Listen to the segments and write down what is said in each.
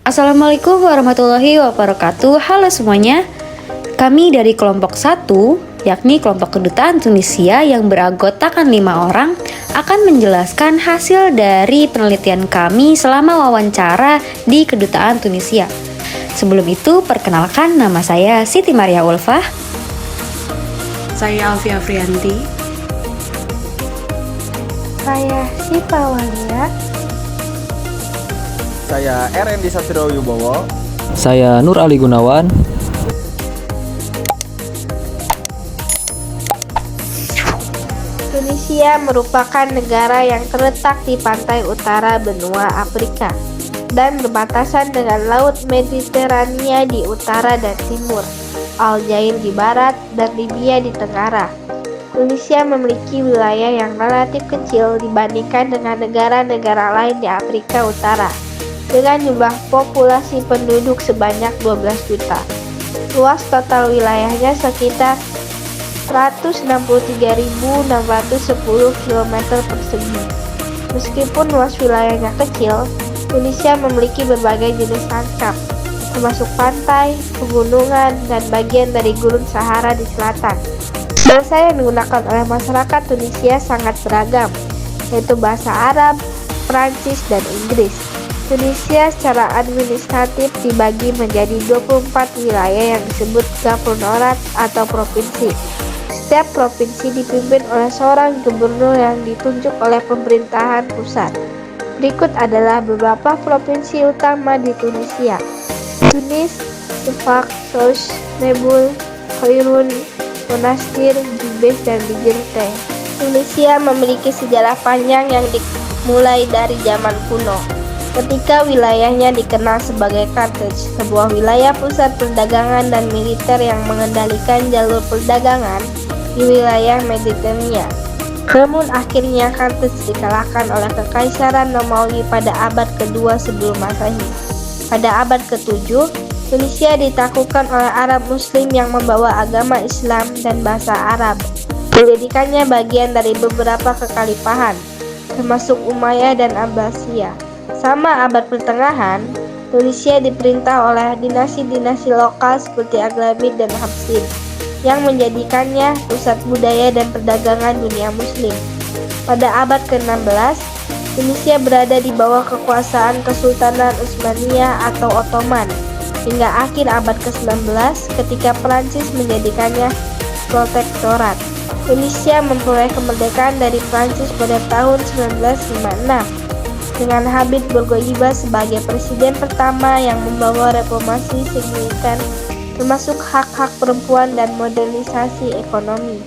Assalamualaikum warahmatullahi wabarakatuh. Halo semuanya. Kami dari kelompok 1, yakni kelompok kedutaan Tunisia yang beranggotakan 5 orang, akan menjelaskan hasil dari penelitian kami selama wawancara di kedutaan Tunisia. Sebelum itu, perkenalkan nama saya Siti Maria Ulfah. Saya Alfia Frianti. Saya Syifa Walia. Saya RND Satrio Wibowo. Saya Nur Ali Gunawan. Tunisia merupakan negara yang terletak di pantai utara benua Afrika dan berbatasan dengan Laut Mediterania di utara dan timur, Aljazair di barat, dan Libya di tenggara. Tunisia memiliki wilayah yang relatif kecil dibandingkan dengan negara-negara lain di Afrika Utara, dengan jumlah populasi penduduk sebanyak 12 juta. Luas total wilayahnya sekitar 163.610 km persegi. Meskipun luas wilayahnya kecil, Tunisia memiliki berbagai jenis landskap, termasuk pantai, pegunungan, dan bagian dari Gurun Sahara di selatan. Bahasa yang digunakan oleh masyarakat Tunisia sangat beragam, yaitu bahasa Arab, Prancis, dan Inggris. Tunisia secara administratif dibagi menjadi 24 wilayah yang disebut governorat atau provinsi. Setiap provinsi dipimpin oleh seorang gubernur yang ditunjuk oleh pemerintahan pusat. Berikut adalah beberapa provinsi utama di Tunisia: Tunis, Sfax, Sousse, Nebul, Khairun, Monastir, Gibes, dan Bijerte. Tunisia memiliki sejarah panjang yang dimulai dari zaman kuno, ketika wilayahnya dikenal sebagai Carthage, sebuah wilayah pusat perdagangan dan militer yang mengendalikan jalur perdagangan di wilayah Mediterania. Namun akhirnya Carthage dikalahkan oleh Kekaisaran Romawi pada abad kedua sebelum Masehi. Pada abad ke-7, Tunisia ditaklukkan oleh Arab Muslim yang membawa agama Islam dan bahasa Arab, menjadikannya bagian dari beberapa kekhalifahan, termasuk Umayyah dan Abbasiyah. Sama abad pertengahan, Tunisia diperintah oleh dinasti-dinasti lokal seperti Aghlabid dan Hafsid, yang menjadikannya pusat budaya dan perdagangan dunia muslim. Pada abad ke-16, Tunisia berada di bawah kekuasaan Kesultanan Utsmaniyah atau Ottoman, hingga akhir abad ke-19 ketika Prancis menjadikannya protektorat. Tunisia memperoleh kemerdekaan dari Prancis pada tahun 1956 dengan Habib Bourguiba sebagai presiden pertama yang membawa reformasi signifikan, termasuk hak-hak perempuan dan modernisasi ekonomi.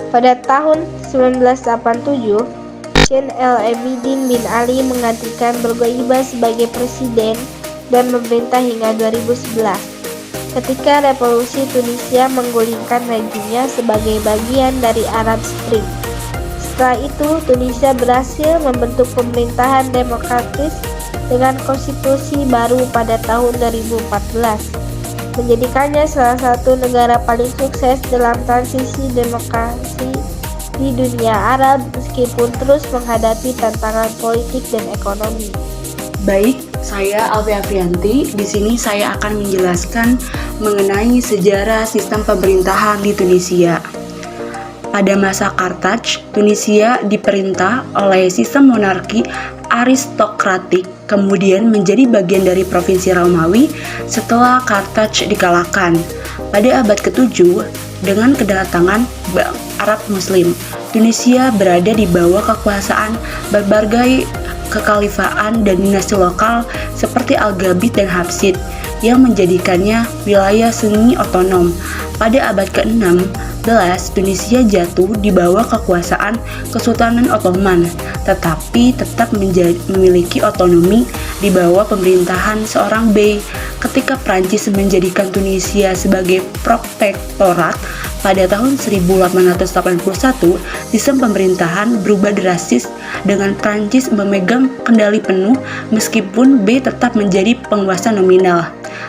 Pada tahun 1987, Zain el-Abidin bin Ali menggantikan Bourguiba sebagai presiden dan memerintah hingga 2011, ketika revolusi Tunisia menggulingkan rejimnya sebagai bagian dari Arab Spring. Setelah itu, Tunisia berhasil membentuk pemerintahan demokratis dengan konstitusi baru pada tahun 2014, menjadikannya salah satu negara paling sukses dalam transisi demokrasi di dunia Arab meskipun terus menghadapi tantangan politik dan ekonomi. Baik, saya Alfia Frianti. Di sini saya akan menjelaskan mengenai sejarah sistem pemerintahan di Tunisia. Pada masa Carthage, Tunisia diperintah oleh sistem monarki aristokratik, kemudian menjadi bagian dari provinsi Romawi setelah Carthage dikalahkan. Pada abad ke-7, dengan kedatangan Arab Muslim, Tunisia berada di bawah kekuasaan berbagai kekhalifahan dan dinasti lokal seperti Al-Ghabid dan Hafsid yang menjadikannya wilayah semi otonom. Pada abad ke-16, Tunisia jatuh di bawah kekuasaan Kesultanan Ottoman, tetapi tetap memiliki otonomi di bawah pemerintahan seorang bey. Ketika Prancis menjadikan Tunisia sebagai protektorat pada tahun 1881, sistem pemerintahan berubah drastis dengan Prancis memegang kendali penuh meskipun bey tetap menjadi penguasa nominal.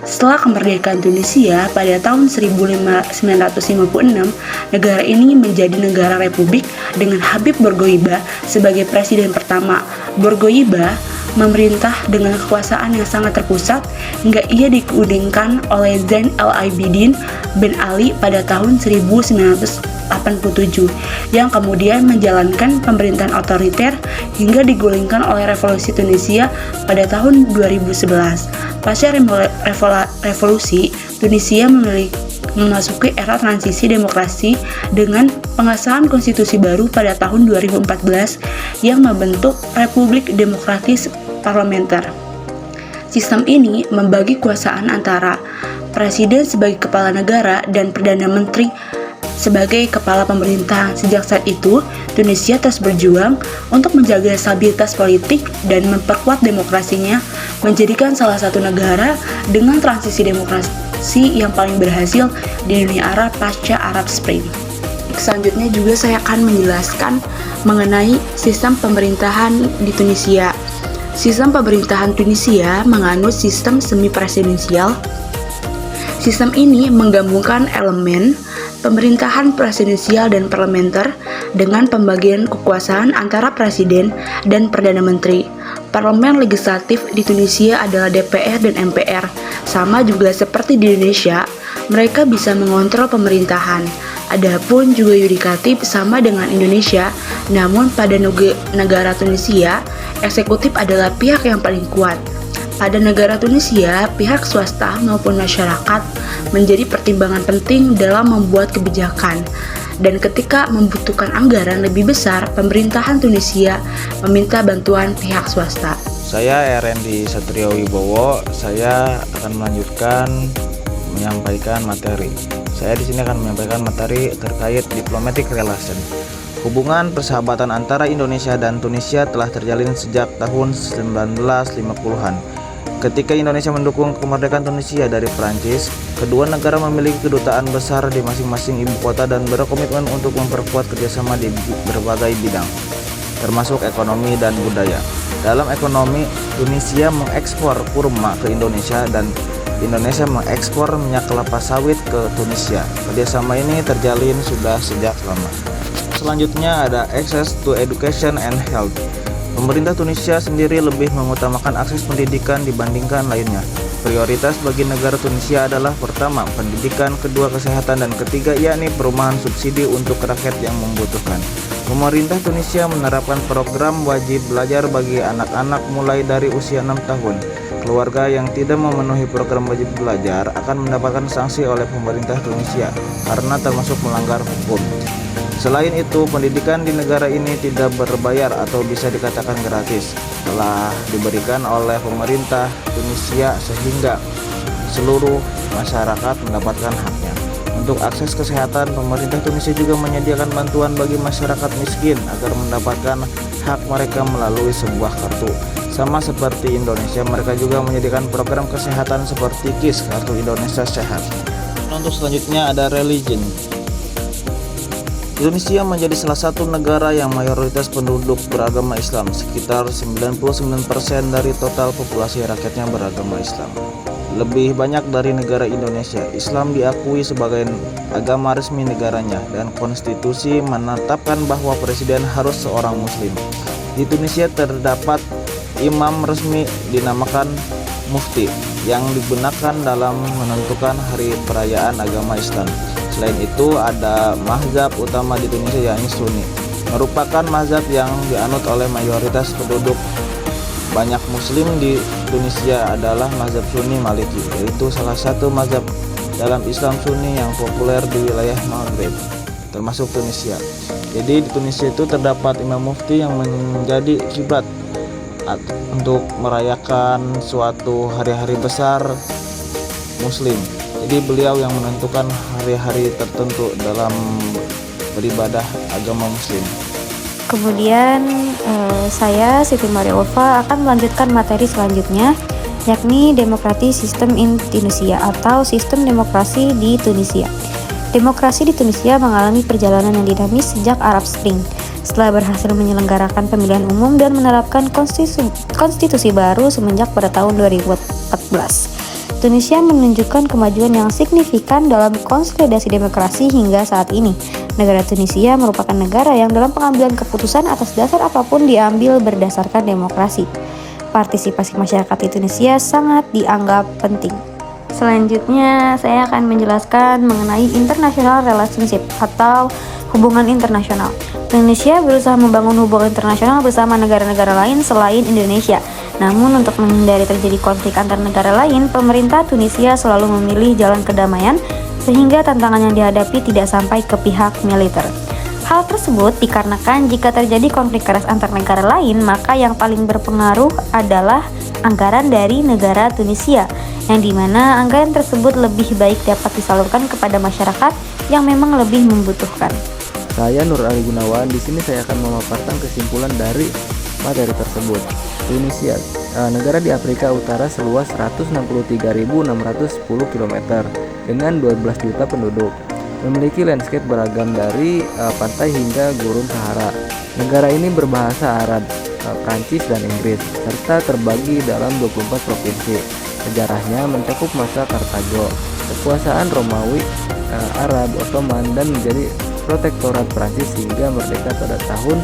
Setelah kemerdekaan Tunisia pada tahun 1956, negara ini menjadi negara republik dengan Habib Bourguiba sebagai presiden pertama. Bourguiba memerintah dengan kekuasaan yang sangat terpusat hingga ia diudingkan oleh Zain al-Abidin bin Ali pada tahun 1987 yang kemudian menjalankan pemerintahan otoriter hingga digulingkan oleh revolusi Tunisia pada tahun 2011. Pasca revolusi, Tunisia memasuki era transisi demokrasi dengan pengesahan konstitusi baru pada tahun 2014 yang membentuk Republik Demokratis Parlementer. Sistem ini membagi kekuasaan antara presiden sebagai kepala negara dan perdana menteri sebagai kepala pemerintah. Sejak saat itu, Tunisia terus berjuang untuk menjaga stabilitas politik dan memperkuat demokrasinya, menjadikan salah satu negara dengan transisi demokrasi yang paling berhasil di dunia Arab pasca Arab Spring. Selanjutnya juga saya akan menjelaskan mengenai sistem pemerintahan di Tunisia. Sistem pemerintahan Tunisia menganut sistem semi-presidensial. Sistem ini menggabungkan elemen pemerintahan presidensial dan parlementer dengan pembagian kekuasaan antara presiden dan perdana menteri. Parlemen legislatif di Tunisia adalah DPR dan MPR. Sama juga seperti di Indonesia, mereka bisa mengontrol pemerintahan. Adapun juga yudikatif sama dengan Indonesia, namun pada negara Tunisia, eksekutif adalah pihak yang paling kuat. Pada negara Tunisia, pihak swasta maupun masyarakat menjadi pertimbangan penting dalam membuat kebijakan. Dan ketika membutuhkan anggaran lebih besar, pemerintahan Tunisia meminta bantuan pihak swasta. Saya RND Satrio Wibowo. Saya akan melanjutkan menyampaikan materi. Saya di sini akan menyampaikan materi terkait diplomatic relation. Hubungan persahabatan antara Indonesia dan Tunisia telah terjalin sejak tahun 1950-an. Ketika Indonesia mendukung kemerdekaan Tunisia dari Prancis, kedua negara memiliki kedutaan besar di masing-masing ibu kota dan berkomitmen untuk memperkuat kerjasama di berbagai bidang, termasuk ekonomi dan budaya. Dalam ekonomi, Tunisia mengekspor kurma ke Indonesia dan Indonesia mengekspor minyak kelapa sawit ke Tunisia. Kerjasama ini terjalin sudah sejak lama. Selanjutnya ada access to education and health. Pemerintah Tunisia sendiri lebih mengutamakan akses pendidikan dibandingkan lainnya. Prioritas bagi negara Tunisia adalah pertama, pendidikan, kedua, kesehatan, dan ketiga, yakni perumahan subsidi untuk rakyat yang membutuhkan. Pemerintah Tunisia menerapkan program wajib belajar bagi anak-anak mulai dari usia 6 tahun. Keluarga yang tidak memenuhi program wajib belajar akan mendapatkan sanksi oleh pemerintah Tunisia karena termasuk melanggar hukum. Selain itu, pendidikan di negara ini tidak berbayar atau bisa dikatakan gratis. Telah diberikan oleh pemerintah Tunisia sehingga seluruh masyarakat mendapatkan haknya. Untuk akses kesehatan, pemerintah Tunisia juga menyediakan bantuan bagi masyarakat miskin agar mendapatkan hak mereka melalui sebuah kartu. Sama seperti Indonesia, mereka juga menyediakan program kesehatan seperti KIS, Kartu Indonesia Sehat. Untuk selanjutnya ada religion. Indonesia menjadi salah satu negara yang mayoritas penduduk beragama Islam. Sekitar 99% dari total populasi rakyatnya beragama Islam. Lebih banyak dari negara Indonesia, Islam diakui sebagai agama resmi negaranya dan konstitusi menetapkan bahwa presiden harus seorang muslim. Di Tunisia terdapat imam resmi dinamakan mufti yang digunakan dalam menentukan hari perayaan agama Islam. Selain itu ada mazhab utama di Tunisia yakni Sunni, merupakan mazhab yang dianut oleh mayoritas penduduk. Banyak muslim di Tunisia adalah mazhab Sunni Maliki, yaitu salah satu mazhab dalam Islam Sunni yang populer di wilayah Maghrib, termasuk Tunisia. Jadi di Tunisia itu terdapat imam mufti yang menjadi kiblat untuk merayakan suatu hari-hari besar muslim. Jadi beliau yang menentukan hari-hari tertentu dalam beribadah agama muslim. Kemudian saya Siti Maria Ulfa akan melanjutkan materi selanjutnya, yakni demokrasi sistem in Tunisia atau sistem demokrasi di Tunisia. Demokrasi di Tunisia mengalami perjalanan yang dinamis sejak Arab Spring. Setelah berhasil menyelenggarakan pemilihan umum dan menerapkan konstitusi baru semenjak pada tahun 2014. Tunisia menunjukkan kemajuan yang signifikan dalam konsolidasi demokrasi hingga saat ini. Negara Tunisia merupakan negara yang dalam pengambilan keputusan atas dasar apapun diambil berdasarkan demokrasi. partisipasi masyarakat di Tunisia sangat dianggap penting. Selanjutnya, saya akan menjelaskan mengenai international relationship atau hubungan internasional. Indonesia berusaha membangun hubungan internasional bersama negara-negara lain selain Indonesia. Namun untuk menghindari terjadi konflik antar negara lain, pemerintah Tunisia selalu memilih jalan kedamaian sehingga tantangan yang dihadapi tidak sampai ke pihak militer. Hal tersebut dikarenakan jika terjadi konflik keras antar negara lain, maka yang paling berpengaruh adalah anggaran dari negara Tunisia, yang dimana anggaran tersebut lebih baik dapat disalurkan kepada masyarakat yang memang lebih membutuhkan. Saya Nur Ali Gunawan. Di sini saya akan memaparkan kesimpulan dari materi tersebut. Tunisia, negara di Afrika Utara seluas 163.610 km dengan 12 juta penduduk. Memiliki landscape beragam dari pantai hingga gurun Sahara. Negara ini berbahasa Arab, Prancis, dan Inggris, serta terbagi dalam 24 provinsi. Sejarahnya mencakup masa Kartago, kekuasaan Romawi, Arab, Ottoman, dan menjadi protektorat Prancis hingga merdeka pada tahun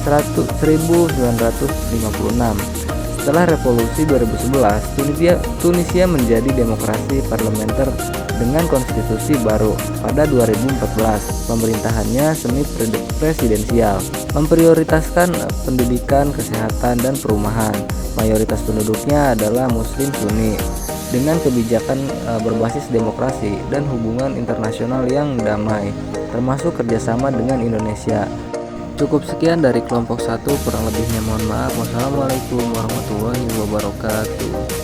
1956. Setelah revolusi 2011, Tunisia menjadi demokrasi parlementer dengan konstitusi baru. Pada 2014, pemerintahannya semi presidensial, memprioritaskan pendidikan, kesehatan, dan perumahan. Mayoritas penduduknya adalah Muslim Sunni, dengan kebijakan berbasis demokrasi dan hubungan internasional yang damai, termasuk kerjasama dengan Indonesia. Cukup sekian dari kelompok 1, kurang lebihnya mohon maaf. Wassalamualaikum warahmatullahi wabarakatuh.